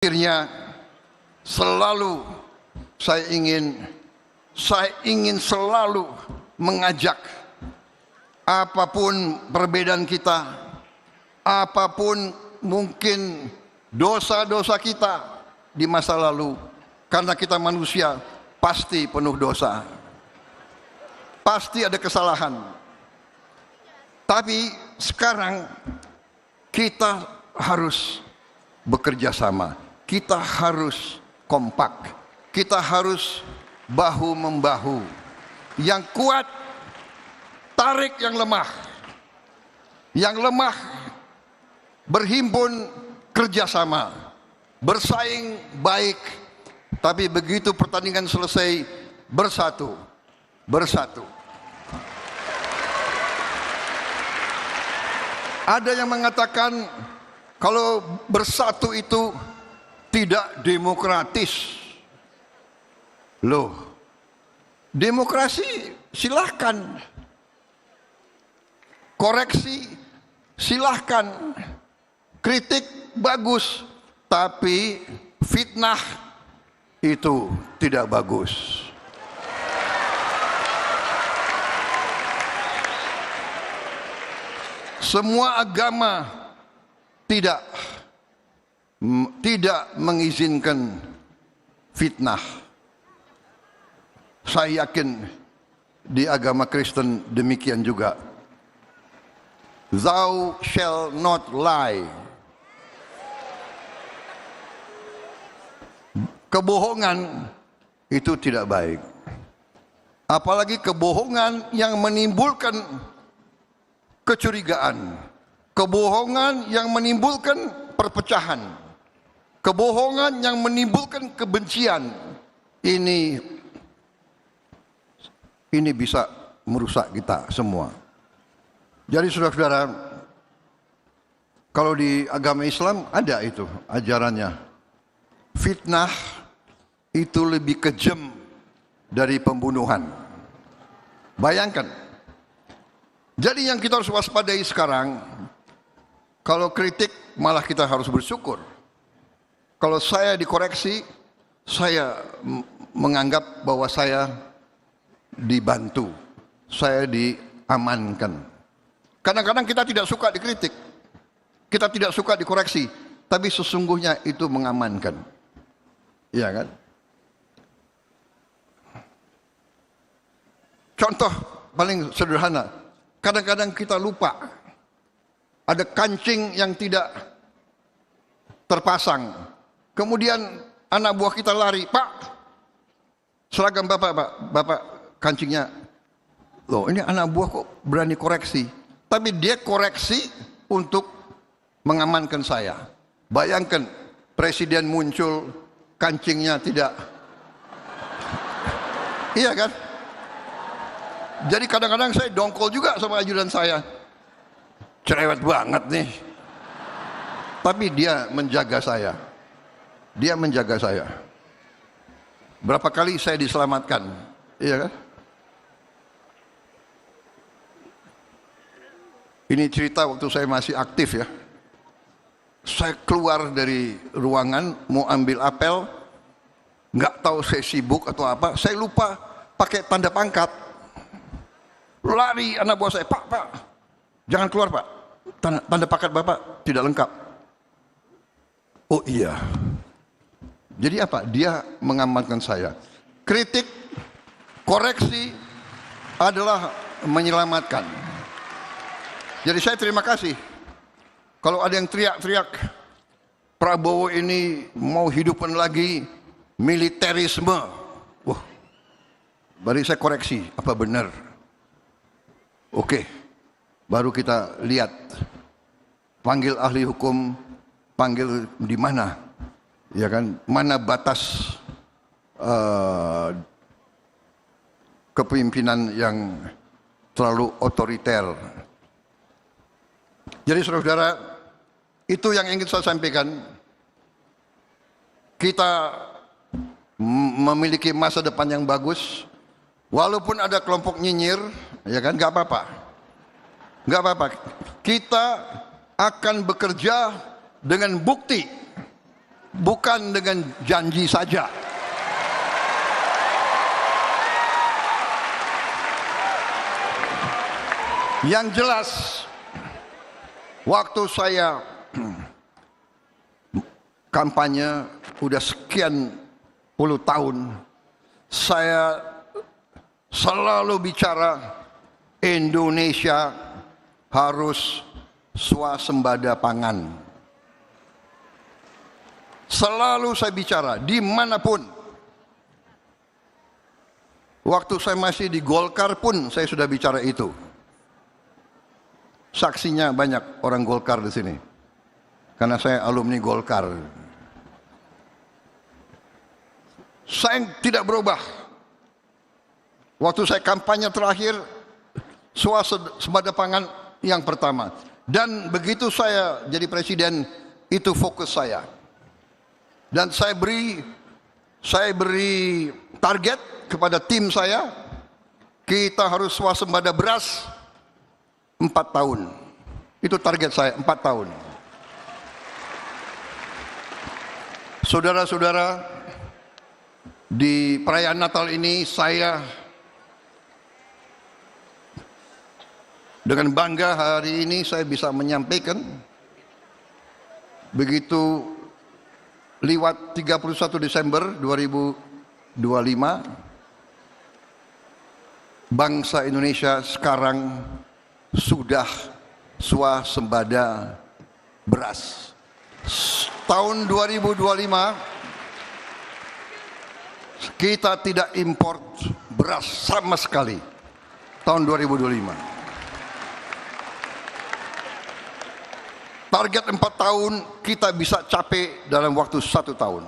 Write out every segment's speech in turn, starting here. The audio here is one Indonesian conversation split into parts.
Akhirnya selalu saya ingin selalu mengajak, apapun perbedaan kita, apapun mungkin dosa-dosa kita di masa lalu, karena kita manusia pasti penuh dosa, pasti ada kesalahan. Tapi sekarang kita harus bekerja sama. Kita harus kompak, kita harus bahu-membahu. Yang kuat tarik yang lemah, yang lemah berhimpun kerjasama, bersaing baik, tapi begitu pertandingan selesai bersatu. Ada yang mengatakan kalau bersatu itu tidak demokratis. Loh, demokrasi silahkan, koreksi silahkan, kritik bagus, tapi fitnah itu tidak bagus. Semua agama tidak mengizinkan fitnah. Saya yakin di agama Kristen demikian juga. Thou shall not lie. Kebohongan itu tidak baik. Apalagi kebohongan yang menimbulkan kecurigaan, kebohongan yang menimbulkan perpecahan, kebohongan yang menimbulkan kebencian. Ini bisa merusak kita semua. Jadi saudara-saudara, kalau di agama Islam ada itu ajarannya, fitnah itu lebih kejam dari pembunuhan. Bayangkan. Jadi yang kita harus waspadai sekarang, kalau kritik malah kita harus bersyukur. Kalau saya dikoreksi, saya menganggap bahwa saya dibantu, saya diamankan. Kadang-kadang kita tidak suka dikritik, kita tidak suka dikoreksi, tapi sesungguhnya itu mengamankan. Iya kan? Contoh paling sederhana, kadang-kadang kita lupa ada kancing yang tidak terpasang. Kemudian anak buah kita lari, "Pak, seragam Bapak, Pak. Bapak kancingnya." Loh, ini anak buah kok berani koreksi. Tapi dia koreksi untuk mengamankan saya. Bayangkan presiden muncul, kancingnya tidak. Iya kan? Jadi kadang-kadang saya dongkol juga sama ajudan saya. Cerewet banget nih. Tapi dia menjaga saya. Dia menjaga saya. Berapa kali saya diselamatkan. Iya kan? Ini cerita waktu saya masih aktif ya. Saya keluar dari ruangan mau ambil apel, nggak tahu saya sibuk atau apa, saya lupa pakai tanda pangkat. Lari anak buah saya, "Pak, jangan keluar Pak, tanda pangkat Bapak tidak lengkap." Oh iya. Jadi apa? Dia mengamankan saya. Kritik, koreksi adalah menyelamatkan. Jadi saya terima kasih. Kalau ada yang teriak-teriak, Prabowo ini mau hidupkan lagi militerisme. Wah, baru saya koreksi, apa benar? Oke, baru kita lihat. Panggil ahli hukum, panggil di mana? Ya kan, mana batas kepemimpinan yang terlalu otoriter. Jadi saudara-saudara, itu yang ingin saya sampaikan. Kita memiliki masa depan yang bagus, walaupun ada kelompok nyinyir, ya kan, nggak apa-apa, nggak apa-apa. Kita akan bekerja dengan bukti bukan dengan janji saja. Yang jelas, waktu saya kampanye udah sekian puluh tahun, saya selalu bicara Indonesia harus swasembada pangan. Selalu saya bicara dimanapun. Waktu saya masih di Golkar pun saya sudah bicara itu. Saksinya banyak orang Golkar di sini, karena saya alumni Golkar. Saya tidak berubah. Waktu saya kampanye terakhir, swasembada pangan yang pertama. Dan begitu saya jadi presiden, itu fokus saya. Dan saya beri target kepada tim saya, kita harus swasembada beras 4 tahun. Itu target saya, 4 tahun. Saudara-saudara, di perayaan Natal ini saya dengan bangga hari ini saya bisa menyampaikan, begitu lewat 31 Desember 2025, bangsa Indonesia sekarang sudah swasembada beras. Tahun 2025 kita tidak import beras sama sekali. Tahun 2025. Target 4 tahun kita bisa capai dalam waktu 1 tahun.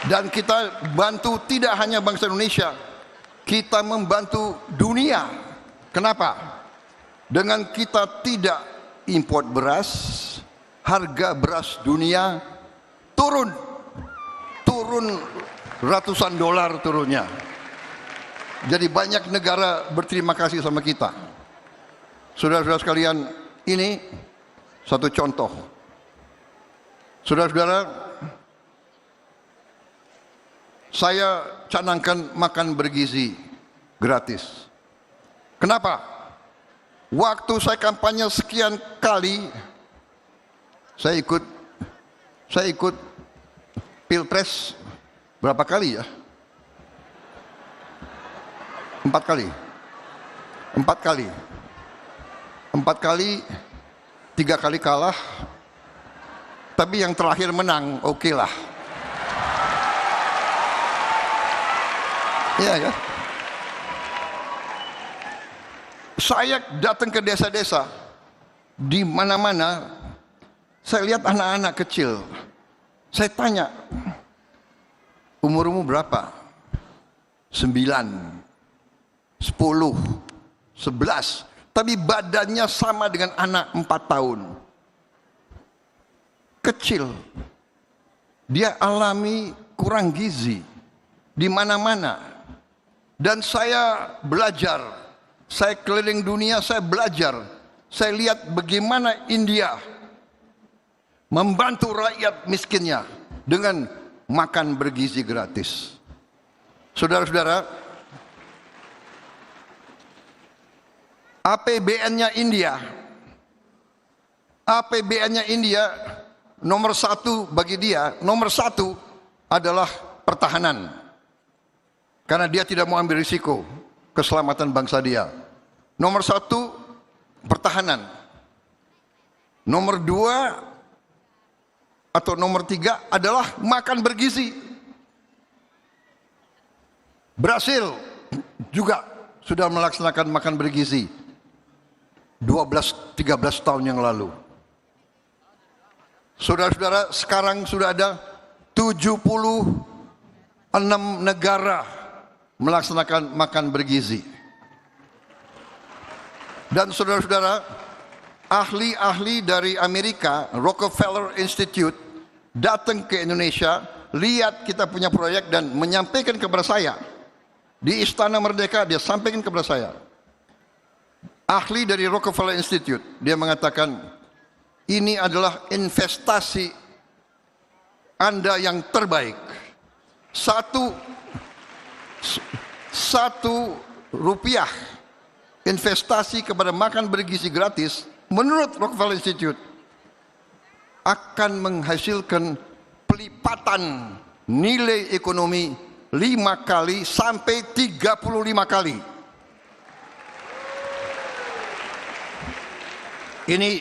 Dan kita bantu tidak hanya bangsa Indonesia, kita membantu dunia. Kenapa? Dengan kita tidak import beras, harga beras dunia turun ratusan dolar turunnya. Jadi banyak negara berterima kasih sama kita. Saudara-saudara sekalian, ini satu contoh. Saudara-saudara, saya canangkan makan bergizi gratis. Kenapa? Waktu saya kampanye sekian kali, saya ikut Pilpres berapa kali ya? 4 kali. 3 kali kalah, tapi yang terakhir menang, oke lah. Iya kan? Saya datang ke desa-desa, di mana-mana saya lihat anak-anak kecil. Saya tanya, umurmu berapa? 9, 10, 11. Tapi badannya sama dengan anak 4 tahun. Kecil. Dia alami kurang gizi di mana-mana. Dan saya belajar, saya keliling dunia, saya belajar. Saya lihat bagaimana India membantu rakyat miskinnya dengan makan bergizi gratis. Saudara-saudara, APBN-nya India nomor 1 bagi dia, nomor 1 adalah pertahanan. Karena dia tidak mau ambil risiko keselamatan bangsa dia. Nomor 1 pertahanan. Nomor 2 atau nomor 3 adalah makan bergizi. Brasil juga sudah melaksanakan makan bergizi 12-13 tahun yang lalu. Saudara-saudara, sekarang sudah ada 76 negara melaksanakan makan bergizi. Dan saudara-saudara, ahli-ahli dari Amerika, Rockefeller Institute, datang ke Indonesia, lihat kita punya proyek dan menyampaikan kepada saya. Di Istana Merdeka dia sampaikan kepada saya. Ahli dari Rockefeller Institute, dia mengatakan, ini adalah investasi Anda yang terbaik. Satu rupiah investasi kepada makan bergizi gratis menurut Rockefeller Institute akan menghasilkan pelipatan nilai ekonomi 5 kali sampai 35 kali. Ini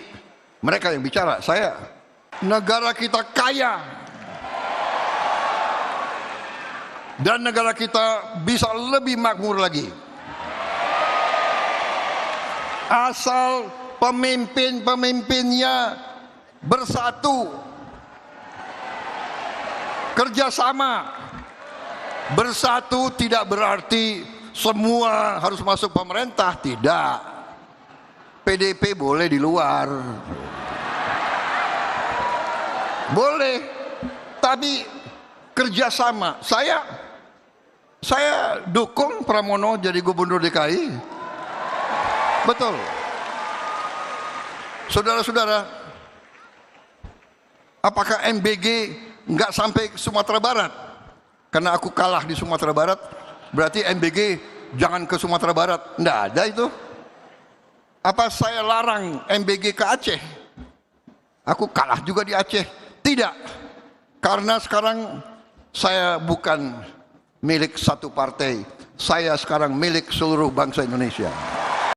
mereka yang bicara, saya. Negara kita kaya dan negara kita bisa lebih makmur lagi asal pemimpin-pemimpinnya bersatu, kerjasama. Bersatu tidak berarti semua harus masuk pemerintah, tidak. PDP boleh di luar, boleh, tapi kerjasama. Saya dukung Pramono jadi gubernur DKI, betul. Saudara-saudara, apakah MBG nggak sampai ke Sumatera Barat? Karena aku kalah di Sumatera Barat, berarti MBG jangan ke Sumatera Barat? Nggak ada itu. Apa saya larang MBG ke Aceh? Aku kalah juga di Aceh. Tidak, karena sekarang saya bukan milik satu partai, saya sekarang milik seluruh bangsa Indonesia.